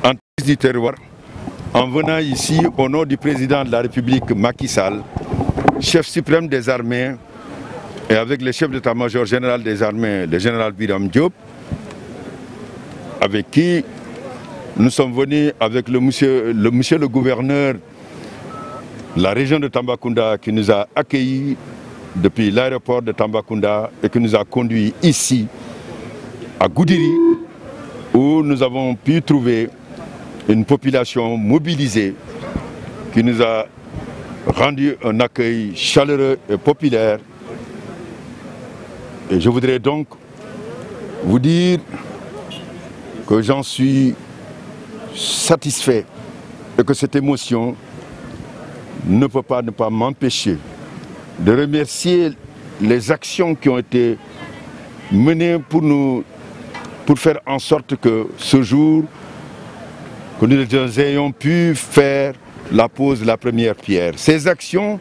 en du terroir, en venant ici au nom du président de la République Macky Sall, chef suprême des armées, et avec le chef d'état-major général des armées, le général Biram Diop, avec qui nous sommes venus avec le monsieur le gouverneur de la région de Tambacounda qui nous a accueillis depuis l'aéroport de Tambacounda et qui nous a conduits ici à Goudiri où nous avons pu trouver une population mobilisée qui nous a rendu un accueil chaleureux et populaire. Et je voudrais donc vous dire que j'en suis satisfait et que cette émotion ne peut pas m'empêcher de remercier les actions qui ont été menées pour faire en sorte que ce jour, que nous ayons pu faire la pose de la première pierre. Ces actions,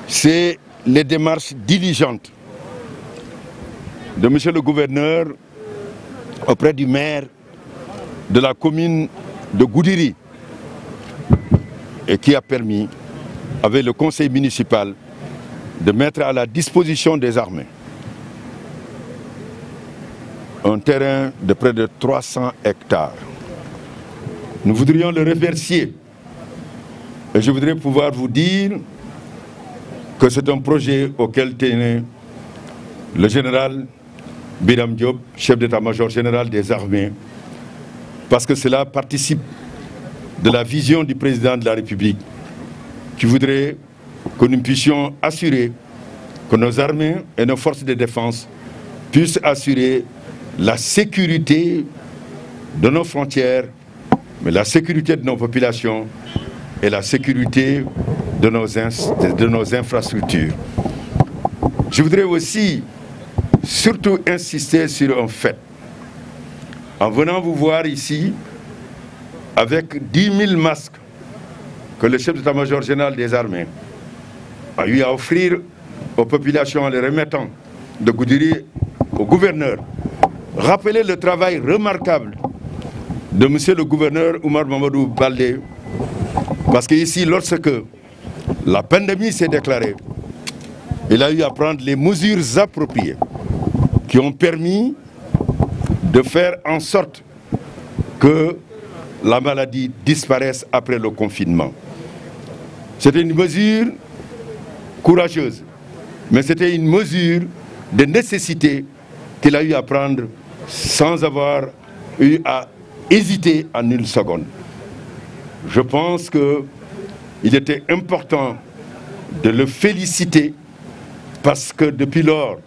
c'est les démarches diligentes de monsieur le gouverneur auprès du maire de la commune de Goudiri et qui a permis, avec le conseil municipal, de mettre à la disposition des armées un terrain de près de 300 hectares. Nous voudrions le remercier et je voudrais pouvoir vous dire que c'est un projet auquel tenait le général Biram Diop, chef d'état-major général des armées, parce que cela participe de la vision du président de la République qui voudrait que nous puissions assurer que nos armées et nos forces de défense puissent assurer la sécurité de nos frontières, mais la sécurité de nos populations et la sécurité de nos infrastructures. Je voudrais aussi surtout insister sur un fait. En venant vous voir ici, avec 10 000 masques que le chef d'état-major général des armées a eu à offrir aux populations en les remettant de Goudiri au gouverneur, rappeler le travail remarquable de monsieur le gouverneur Oumar Mamadou Baldé, parce qu'ici, lorsque la pandémie s'est déclarée, il a eu à prendre les mesures appropriées qui ont permis de faire en sorte que la maladie disparaisse après le confinement. C'était une mesure courageuse, mais c'était une mesure de nécessité qu'il a eu à prendre sans avoir eu à hésiter en une seconde. Je pense qu'il était important de le féliciter parce que depuis lors,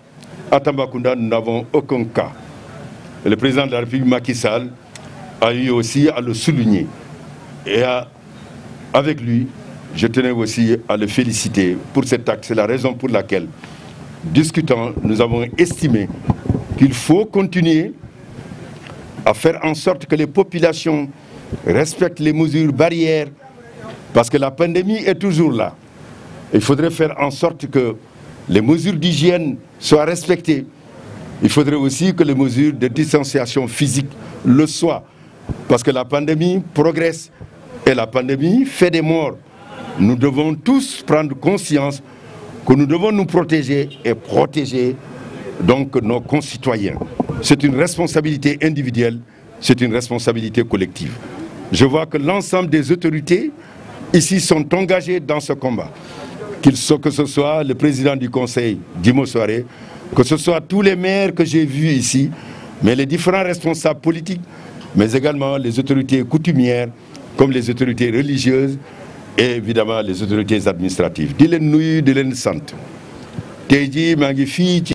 à Tambacounda, nous n'avons aucun cas. Et le président de la République, Macky Sall, a eu aussi à le souligner. Et avec lui, je tenais aussi à le féliciter pour cet acte. C'est la raison pour laquelle, discutant, nous avons estimé qu'il faut continuer à faire en sorte que les populations respectent les mesures barrières, parce que la pandémie est toujours là. Il faudrait faire en sorte que les mesures d'hygiène soient respectées. Il faudrait aussi que les mesures de distanciation physique le soient, parce que la pandémie progresse et la pandémie fait des morts. Nous devons tous prendre conscience que nous devons nous protéger et protéger donc nos concitoyens. C'est une responsabilité individuelle, c'est une responsabilité collective. Je vois que l'ensemble des autorités ici sont engagées dans ce combat. Que ce soit le président du conseil, Dimo Soare, que ce soit tous les maires que j'ai vus ici, mais les différents responsables politiques, mais également les autorités coutumières, comme les autorités religieuses et évidemment les autorités administratives. Di leen nuyu, di leen sant. Tey jii maa ngi fii ci